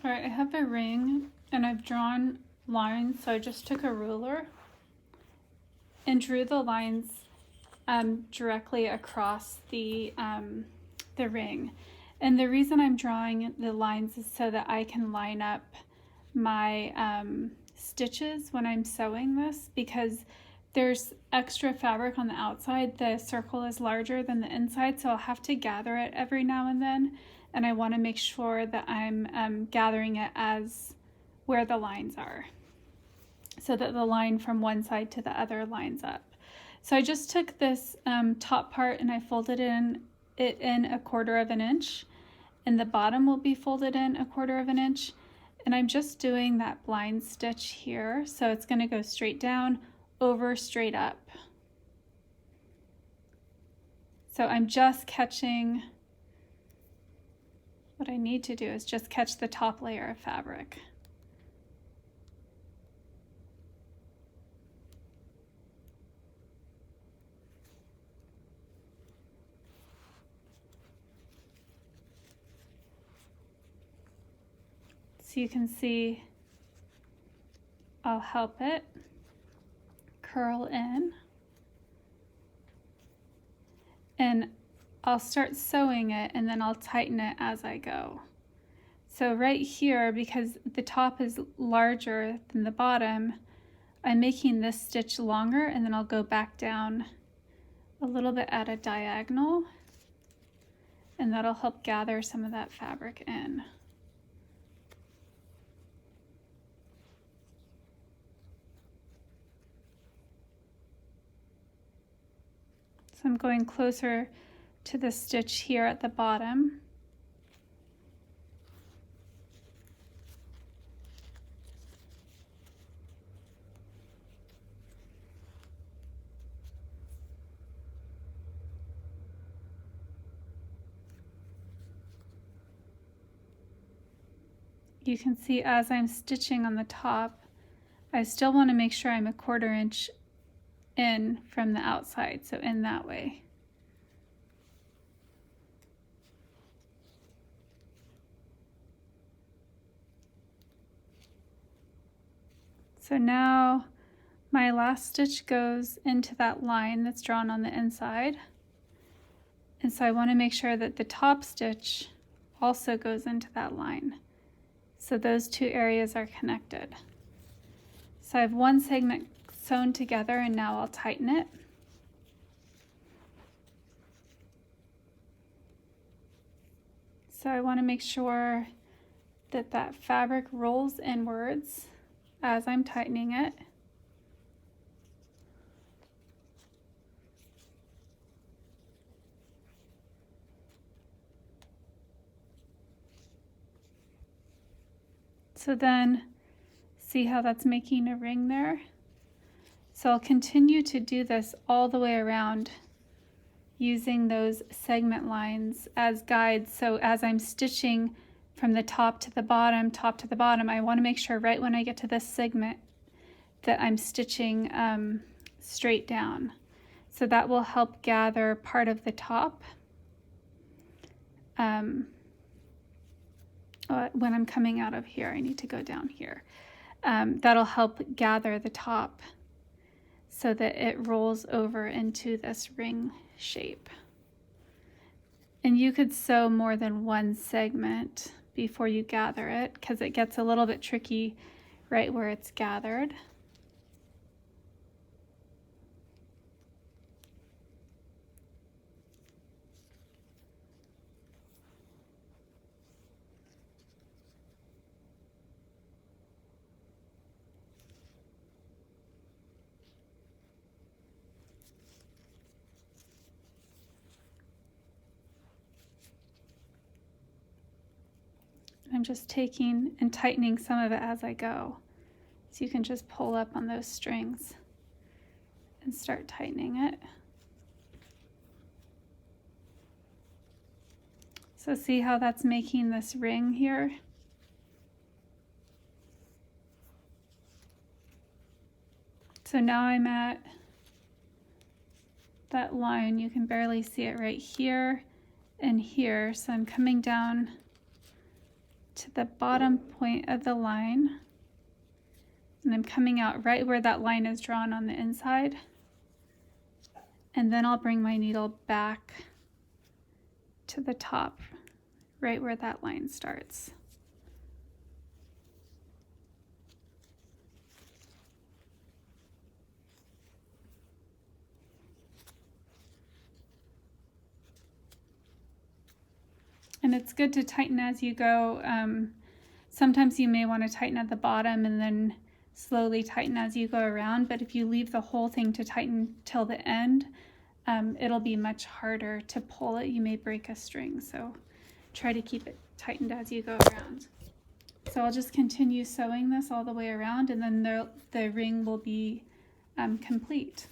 All right, I have a ring and I've drawn lines. So I just took a ruler and drew the lines directly across the ring. And the reason I'm drawing the lines is so that I can line up my stitches when I'm sewing this, because there's extra fabric on the outside. The circle is larger than the inside, so I'll have to gather it every now and then. And I want to make sure that I'm gathering it as where the lines are, so that the line from one side to the other lines up. So I just took this top part and I folded it in 1/4 of an inch, and the bottom will be folded in 1/4 of an inch. And I'm just doing that blind stitch here. So it's going to go straight down, over, straight up. So I'm just catching, what I need to do is just catch the top layer of fabric. So you can see I'll help it curl in, and I'll start sewing it and then I'll tighten it as I go. So right here, because the top is larger than the bottom, I'm making this stitch longer, and then I'll go back down a little bit at a diagonal, and that'll help gather some of that fabric in. So I'm going closer to the stitch here at the bottom. You can see as I'm stitching on the top, I still want to make sure I'm 1/4 inch in from the outside, so in that way. So now my last stitch goes into that line that's drawn on the inside. And so I want to make sure that the top stitch also goes into that line, so those two areas are connected. So I have one segment sewn together, and now I'll tighten it. So I want to make sure that that fabric rolls inwards as I'm tightening it. So then, see how that's making a ring there? So I'll continue to do this all the way around, using those segment lines as guides. So as I'm stitching from the top to the bottom, I want to make sure right when I get to this segment that I'm stitching straight down. So that will help gather part of the top. When I'm coming out of here, I need to go down here. That'll help gather the top so that it rolls over into this ring shape. And you could sew more than one segment before you gather it, because it gets a little bit tricky right where it's gathered. I'm just taking and tightening some of it as I go. So you can just pull up on those strings and start tightening it. So see how that's making this ring here? So now I'm at that line. You can barely see it right here and here. So I'm coming down to the bottom point of the line, and I'm coming out right where that line is drawn on the inside, and then I'll bring my needle back to the top right where that line starts. And it's good to tighten as you go. Sometimes you may want to tighten at the bottom and then slowly tighten as you go around, but if you leave the whole thing to tighten till the end, it'll be much harder to pull it. You may break a string, so try to keep it tightened as you go around. So I'll just continue sewing this all the way around, and then the ring will be complete.